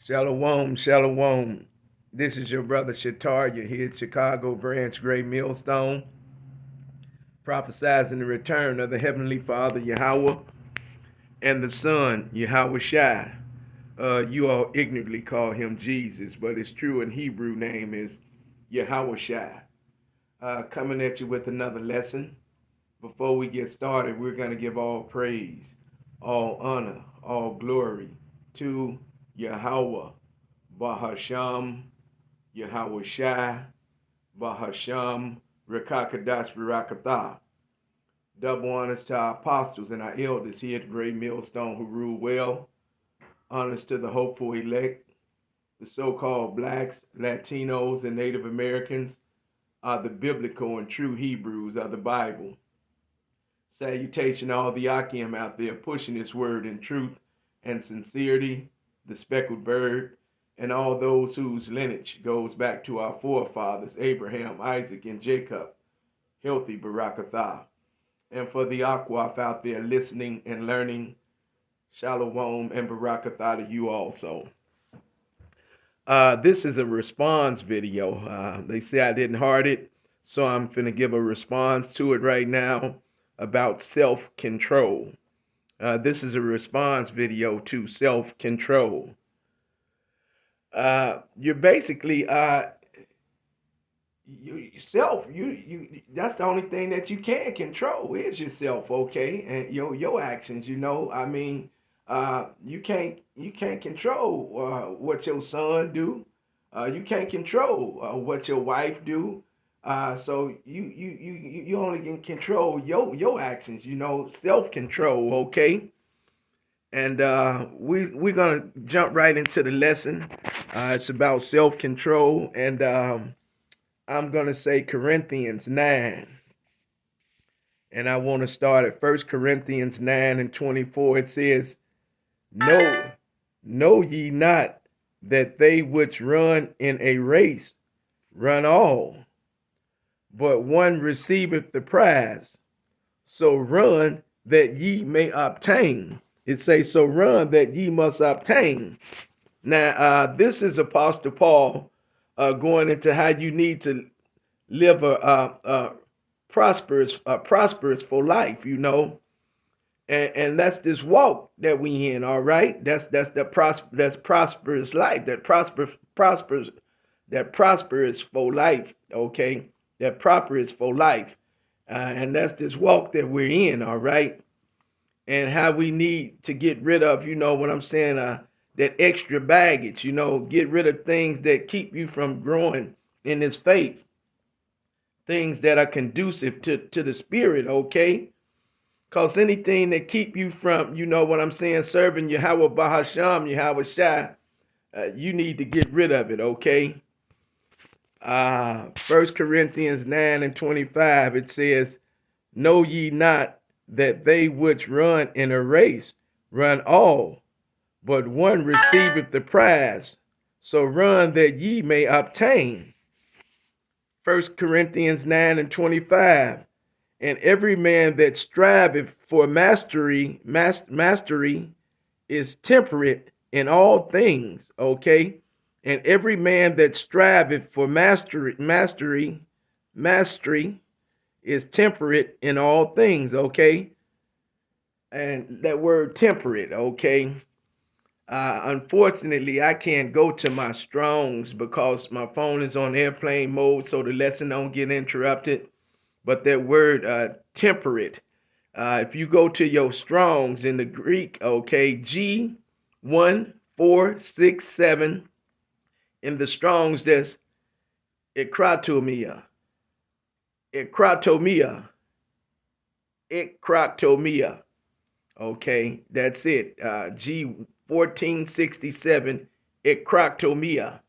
Shalom, shalom. This is your brother Shatar. You're here at Chicago Branch Great Millstone, prophesizing the return of the Heavenly Father Yahweh and the Son Yahweh Shai. You all ignorantly call him Jesus, but his true and Hebrew name is Yahweh Shai. Coming at you with another lesson. Before we get started, we're going to give all praise, all honor, all glory to Yahweh, Bahasham, Yahweh Shai, Bahasham, Rekakadash Barakatah. Double honors to our apostles and our elders here at Great Millstone who rule well. Honors to the hopeful elect. The so-called blacks, Latinos, and Native Americans are the biblical and true Hebrews of the Bible. Salutation to all the Akim out there pushing this word in truth and sincerity, the speckled bird, and all those whose lineage goes back to our forefathers, Abraham, Isaac, and Jacob. Healthy Barakatah. And for the Akwaf out there listening and learning, Shalom and Barakatah to you also. This is a response video. They say I didn't heart it, so I'm finna give a response to it right now about self-control. This is a response video to self-control. You're basically yourself. That's the only thing that you can control is yourself, okay? And your actions. I mean, you can't control what your son do. You can't control what your wife do. So you only can control your actions. Self-control, okay? And we're gonna jump right into the lesson. It's about self-control, and I'm gonna say Corinthians 9, and I want to start at 1 Corinthians 9 and 24. It says, Know ye not that they which run in a race run all, but one receiveth the prize. So run that ye may obtain. It says, so run that ye must obtain. Now, this is Apostle Paul going into how you need to live a prosperous for life, and that's this walk that we in. All right, that's prosperous life, that prosperous for life. Okay, that proper is for life, and that's this walk that we're in. All right, and how we need to get rid of, what I'm saying, that extra baggage. Get rid of things that keep you from growing in this faith, things that are conducive to the spirit, okay? Because anything that keep you from, what I'm saying, serving Yahweh Bahasham, Yahweh Shai, you need to get rid of it, okay? 1 Corinthians 9 and 25, it says, Know ye not that they which run in a race run all, but one receiveth the prize. So run that ye may obtain. 1 Corinthians 9 and 25. And every man that striveth for mastery is temperate in all things, okay? And every man that striveth for mastery is temperate in all things, okay? And that word temperate, okay? Unfortunately, I can't go to my Strongs because my phone is on airplane mode, so the lesson don't get interrupted. But that word temperate, if you go to your Strongs in the Greek, okay, G1467, in the Strongs, there's ekratomia, okay, that's it, G1467, ekratomia,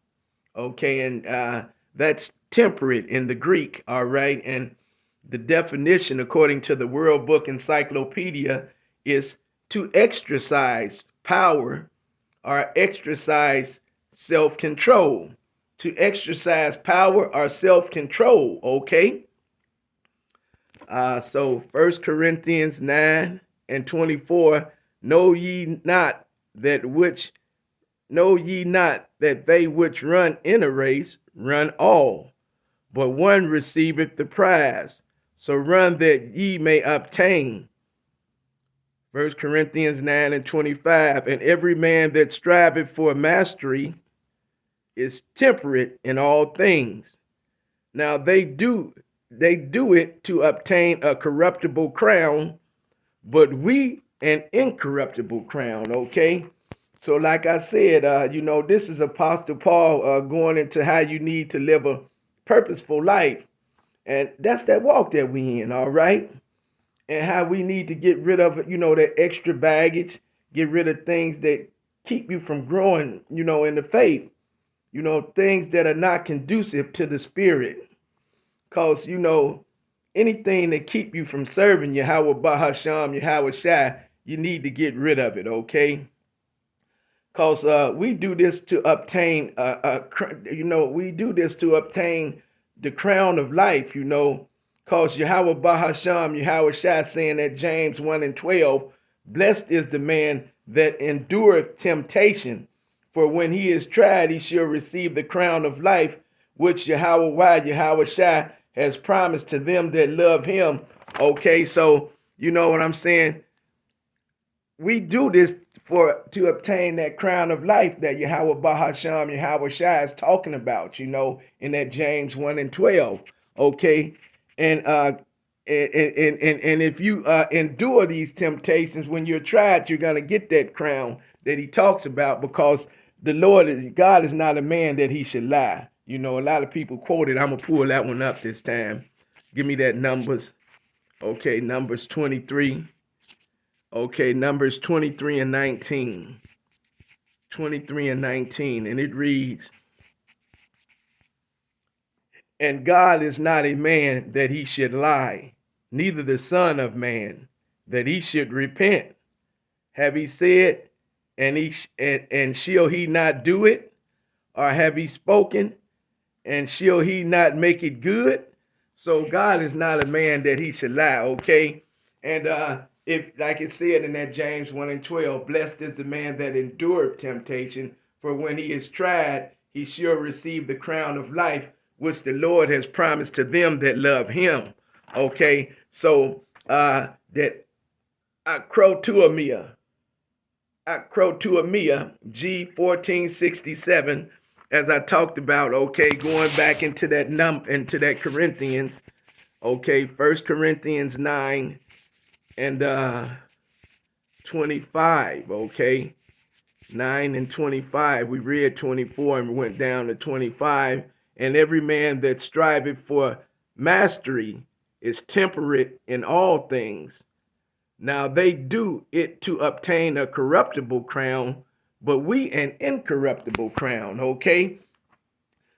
okay, and that's temperate in the Greek, all right, and the definition, according to the World Book Encyclopedia, is to exercise power or exercise self-control. To exercise power or self-control, okay? So 1 Corinthians 9 and 24, know ye not that which Know ye not that they which run in a race run all, but one receiveth the prize? So run that ye may obtain. 1 Corinthians 9:25. And every man that striveth for mastery is temperate in all things. Now they do it to obtain a corruptible crown, but we an incorruptible crown. Okay. So like I said, this is Apostle Paul going into how you need to live a purposeful life. And that's that walk that we in, all right? And how we need to get rid of, that extra baggage, get rid of things that keep you from growing, in the faith, things that are not conducive to the spirit. Because, anything that keep you from serving Yahweh Bahasham, Yahweh Shai, you need to get rid of it, okay? Because we do this to obtain, we do this to obtain the crown of life, Because Yahweh Bahasham, Yahweh Shai saying at James 1:12, blessed is the man that endureth temptation, for when he is tried, he shall receive the crown of life, which Yahweh Shai has promised to them that love him. Okay, so you know what I'm saying? We do this to obtain that crown of life that Yahweh Bahasham, Yahweh Shai is talking about, in that James 1:12. Okay. And if you endure these temptations, when you're tried, you're going to get that crown that he talks about, because God is not a man that he should lie. A lot of people quote it. I'm going to pull that one up this time. Give me that Numbers. Okay, Numbers 23. Okay, Numbers 23 and 19. 23 and 19. And it reads, and God is not a man that he should lie, neither the son of man that he should repent. Have he said, and shall he not do it? Or have he spoken, and shall he not make it good? So God is not a man that he should lie, okay? And if, like it said in that James 1:12, blessed is the man that endureth temptation, for when he is tried, he shall receive the crown of life, which the Lord has promised to them that love him. Okay, so that acrotuomia, G1467, as I talked about, okay, going back into that Corinthians, okay, 1 Corinthians 9 and 25, okay, 9 and 25. We read 24 and went down to 25. And every man that striveth for mastery is temperate in all things. Now they do it to obtain a corruptible crown, but we an incorruptible crown, okay?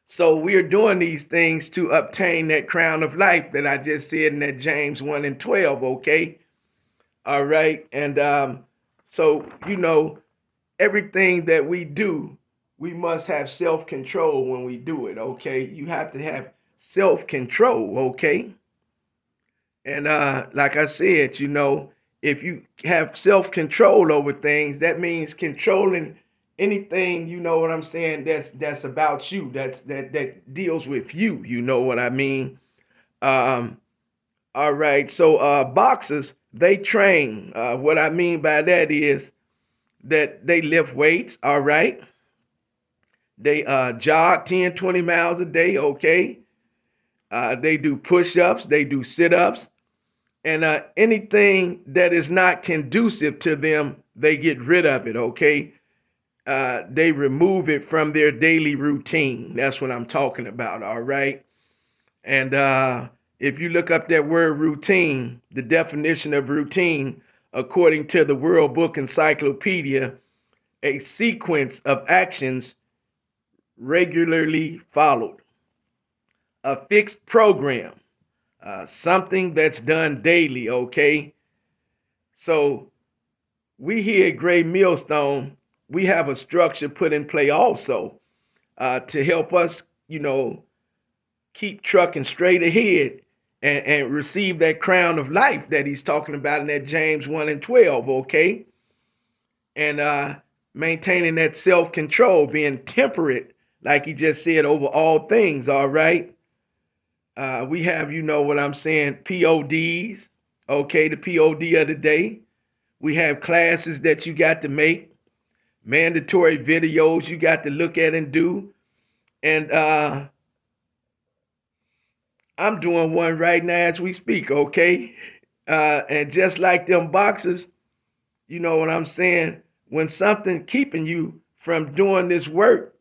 So we're doing these things to obtain that crown of life that I just said in that James 1:12, okay? All right, and so, everything that we do, we must have self-control when we do it, okay? You have to have self-control, okay? And like I said, if you have self-control over things, that means controlling anything, you know what I'm saying, that's about you, that deals with you, you know what I mean? All right, so boxers, they train. What I mean by that is that they lift weights, all right? They jog 10, 20 miles a day, okay? They do push-ups, they do sit-ups, and anything that is not conducive to them, they get rid of it, okay? They remove it from their daily routine. That's what I'm talking about, all right? And if you look up that word routine, the definition of routine, according to the World Book Encyclopedia, a sequence of actions regularly followed, a fixed program, something that's done daily, okay? So we here at Gray Millstone, we have a structure put in play also to help us, keep trucking straight ahead and receive that crown of life that he's talking about in that James 1:12, okay? And maintaining that self-control, being temperate, like he just said, over all things, all right? We have, you know what I'm saying, PODs, okay, the POD of the day. We have classes that you got to make, mandatory videos you got to look at and do. And I'm doing one right now as we speak, okay? And just like them boxes, you know what I'm saying? When something keeping you from doing this work,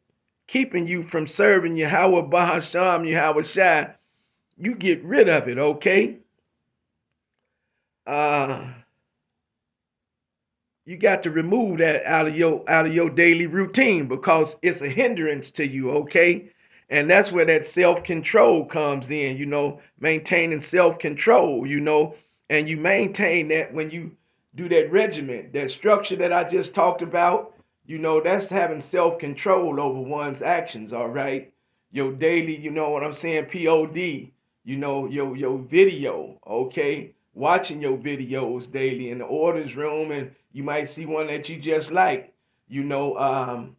keeping you from serving Yahweh Bahasham, Yahweh Shai, you get rid of it, okay? Uh, you got to remove that out of your daily routine because it's a hindrance to you, okay? And that's where that self-control comes in, you know, maintaining self-control, you know, and you maintain that when you do that regiment, that structure that I just talked about, you know, that's having self-control over one's actions, all right? Your daily, you know what I'm saying, POD, you know, your video, okay? Watching your videos daily in the orders room, and you might see one that you just like, you know,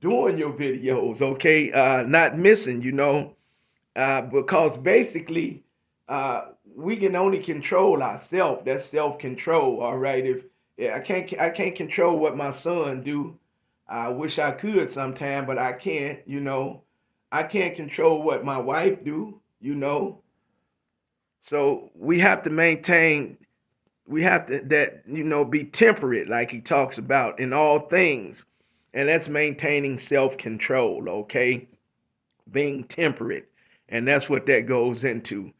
doing your videos, okay? Not missing, you know, because basically we can only control ourselves. That's self-control, all right? If yeah, I can't control what my son do. I wish I could sometime, but I can't, you know. I can't control what my wife do, you know. So we have to maintain, we have to that, you know, be temperate, like he talks about in all things. And that's maintaining self-control, okay? Being temperate. And that's what that goes into.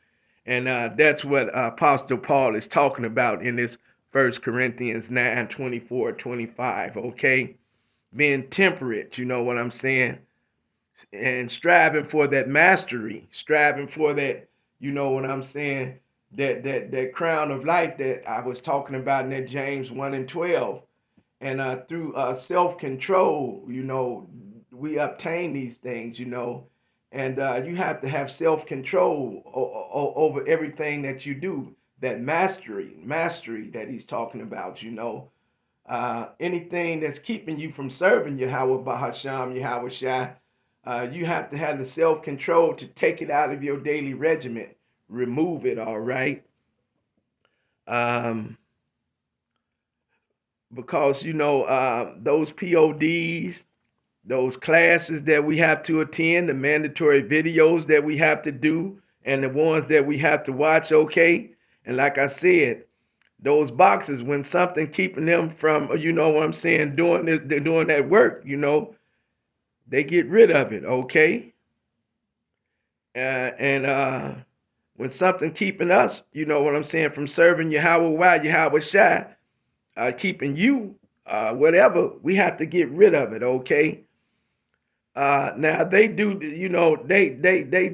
And that's what Apostle Paul is talking about in this 1 Corinthians 9:24-25, okay? Being temperate, you know what I'm saying? And striving for that mastery, striving for that, you know what I'm saying? That crown of life that I was talking about in that James 1:12. And through self-control, you know, we obtain these things, you know, and you have to have self-control over everything that you do. That mastery that he's talking about, you know, anything that's keeping you from serving Yahweh Bahasham, Yahweh Shai, you have to have the self-control to take it out of your daily regiment, remove it, all right? Um, because you know those PODs, those classes that we have to attend, the mandatory videos that we have to do, and the ones that we have to watch, okay? And like I said, those boxes, when something keeping them from, you know what I'm saying, doing this, they're doing that work, you know, they get rid of it, okay? And when something keeping us, you know what I'm saying, from serving Yahweh, Yahweh Shai, keeping you, whatever, we have to get rid of it, okay? Now they do, you know, they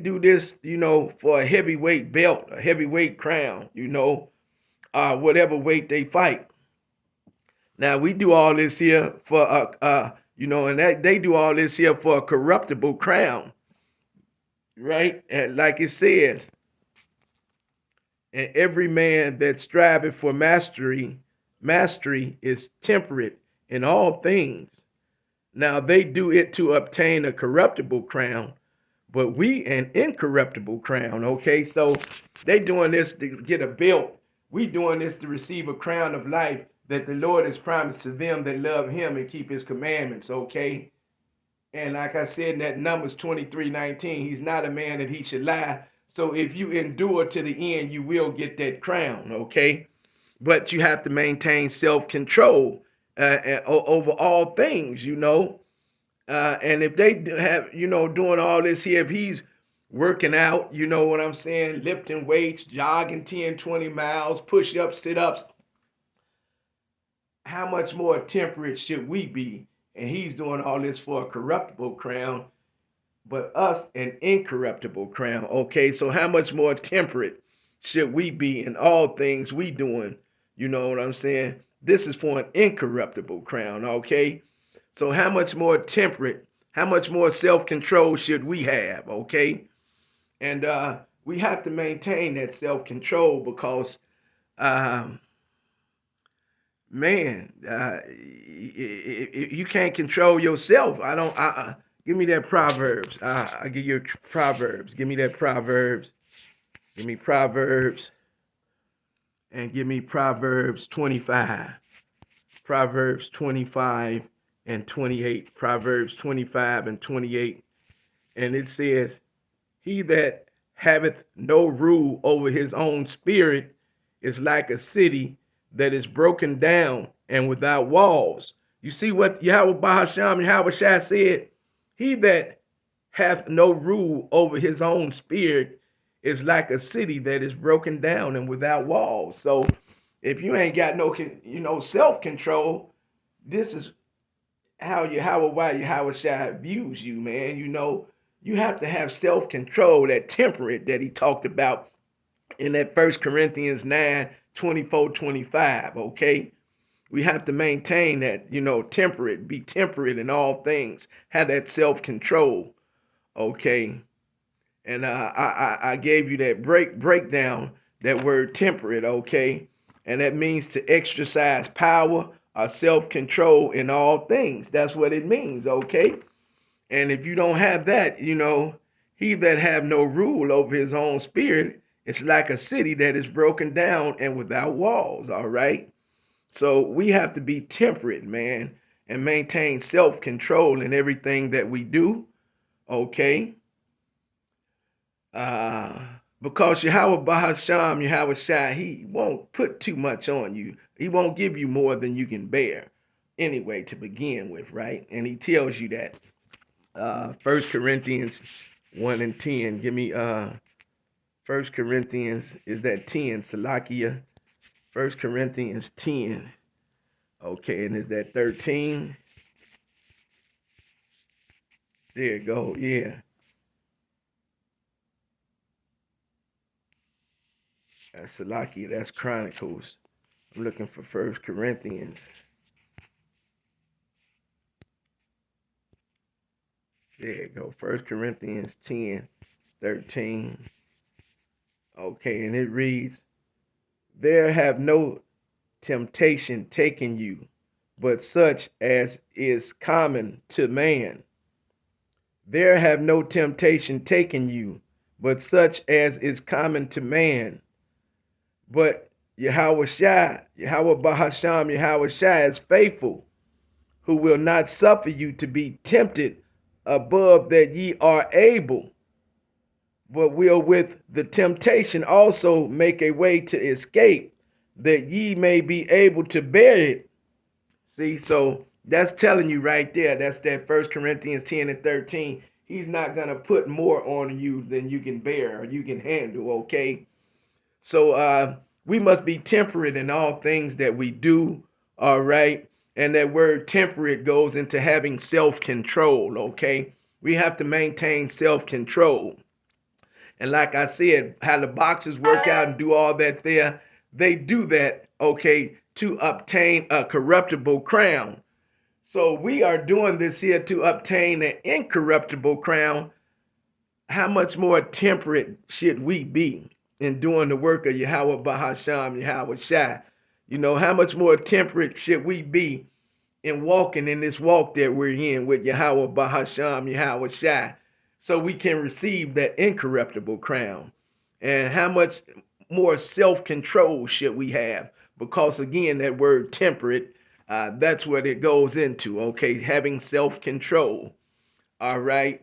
do this, you know, for a heavyweight belt, a heavyweight crown, you know, whatever weight they fight. Now we do all this here for you know, and that they do all this here for a corruptible crown, right? And like it says, and every man that striveth for mastery is temperate in all things. Now they do it to obtain a corruptible crown, but we an incorruptible crown. Okay, so they doing this to get a belt. We doing this to receive a crown of life that the Lord has promised to them that love him and keep his commandments. Okay. And like I said in that Numbers 23:19, he's not a man that he should lie. So if you endure to the end, you will get that crown, okay? But you have to maintain self-control over all things, you know. And if they have, you know, doing all this here, if he's working out, you know what I'm saying, lifting weights, jogging 10, 20 miles, push-ups, sit-ups, how much more temperate should we be? And he's doing all this for a corruptible crown, but us an incorruptible crown. Okay, so how much more temperate should we be in all things we doing? You know what I'm saying? This is for an incorruptible crown, okay? So how much more temperate, how much more self-control should we have, okay? And we have to maintain that self-control because man, you can't control yourself. I don't. Give me that Proverbs. I give you Proverbs. Give me that Proverbs. Give me Proverbs, and give me Proverbs 25. Proverbs 25 and 28. Proverbs 25 and 28. And it says, "He that haveth no rule over his own spirit is like a city that is broken down and without walls." You see what Yahweh Bahasham Yahweh Shai said? He that hath no rule over his own spirit is like a city that is broken down and without walls. So if you ain't got no, self-control, this is how Yahweh Shai views you, man. You have to have self-control, that temperate that he talked about in that 1 Corinthians 9, 24, 25, okay? We have to maintain that, temperate, be temperate in all things, have that self-control, okay? And I gave you that breakdown, that word temperate, okay? And that means to exercise power or self-control in all things. That's what it means, okay? And if you don't have that, he that have no rule over his own spirit, it's like a city that is broken down and without walls, all right? So we have to be temperate, man, and maintain self-control in everything that we do, okay? Because Yahweh Bahasham, Yahweh Shai, he won't put too much on you. He won't give you more than you can bear anyway to begin with, right? And he tells you that. 1 Corinthians 1 and 10. Give me 1 Corinthians, is that 10, Salakia? 1 Corinthians 10. Okay, and is that 13? There you go, yeah. That's Salakia, that's Chronicles. I'm looking for 1 Corinthians. There you go, 1 Corinthians 10, 13. Okay, and it reads, "There have no temptation taken you, but such as is common to man. There have no temptation taken you, but such as is common to man. But Yahweh Shai, Yahweh Bahasham, Yahweh Shai is faithful, who will not suffer you to be tempted above that ye are able, but will with the temptation also make a way to escape, that ye may be able to bear it." See, so that's telling you right there, that's that 1 Corinthians 10 and 13. He's not going to put more on you than you can bear or you can handle, okay? So we must be temperate in all things that we do, all right? And that word temperate goes into having self-control, okay? We have to maintain self-control. And like I said, how the boxers work out and do all that there, they do that, okay, to obtain a corruptible crown. So we are doing this here to obtain an incorruptible crown. How much more temperate should we be in doing the work of Yahweh Bahasham, Yahweh Shai? How much more temperate should we be in walking in this walk that we're in with Yahweh Bahasham, Yahweh Shai, so we can receive that incorruptible crown? And how much more self-control should we have? Because again, that word temperate, that's what it goes into, okay? Having self-control, all right?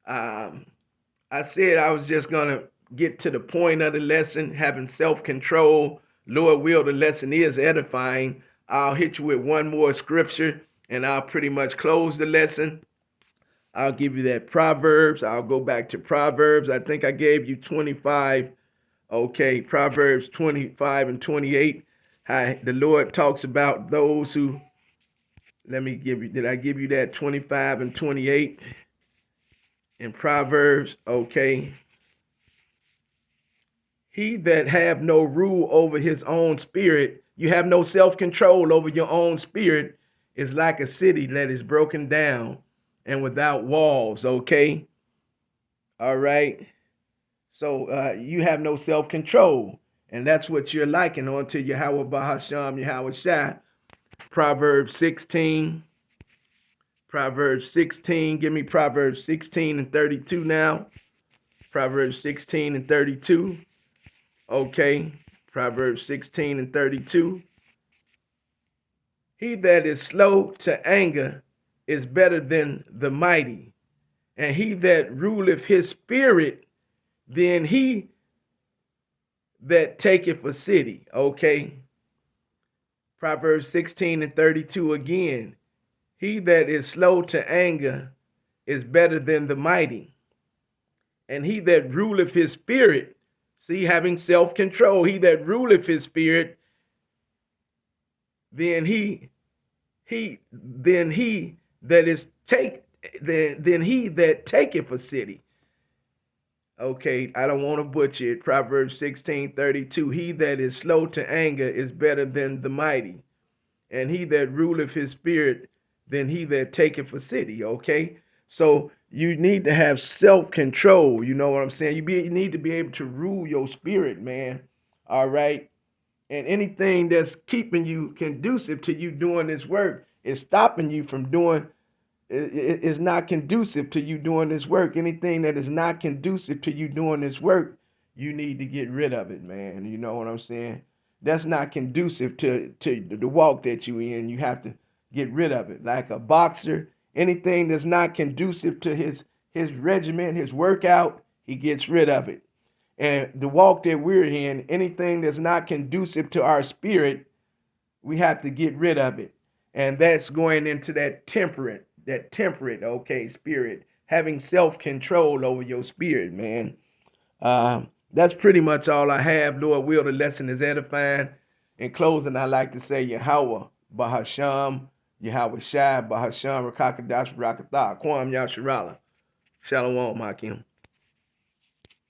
I said I was just going to get to the point of the lesson, having self-control. Lord will, the lesson is edifying. I'll hit you with one more scripture, and I'll pretty much close the lesson. I'll give you that Proverbs. I'll go back to Proverbs. I think I gave you 25. Okay, Proverbs 25 and 28. The Lord talks about those who, let me give you, did I give you that 25 and 28 in Proverbs? Okay. He that have no rule over his own spirit, you have no self-control over your own spirit, is like a city that is broken down and without walls, okay? All right? So you have no self-control, and that's what you're liking onto Yahweh Bahasham, Yahweh Shai, Proverbs 16. Proverbs 16. Give me Proverbs 16 and 32 now. Proverbs 16 and 32. Okay. Proverbs 16 and 32. He that is slow to anger is better than the mighty, and he that ruleth his spirit than he that taketh a city. Okay. Proverbs 16 and 32 again. He that is slow to anger is better than the mighty, and he that ruleth his spirit, see, having self-control, he that ruleth his spirit, then he that is then he that taketh a city. Okay, I don't want to butcher it. Proverbs 16:32. He that is slow to anger is better than the mighty, and he that ruleth his spirit than he that taketh a city. Okay, so you need to have self-control. You know what I'm saying? You need to be able to rule your spirit, man. All right. And anything that's keeping you conducive to you doing this work is stopping you from doing, is not conducive to you doing this work. Anything that is not conducive to you doing this work, you need to get rid of it, man. You know what I'm saying? That's not conducive to the walk that you in. You have to get rid of it. Like a boxer, anything that's not conducive to his regimen, his workout, he gets rid of it. And the walk that we're in, anything that's not conducive to our spirit, we have to get rid of it. And that's going into that temperate, okay, spirit, having self-control over your spirit, man. That's pretty much all I have. Lord will, the lesson is edifying. In closing, I like to say Yahweh, Bahasham, Yahweh Shai, Bahasham, Rakakadash, Rakatha, Kwam Yasharala. Shalom, Hakim.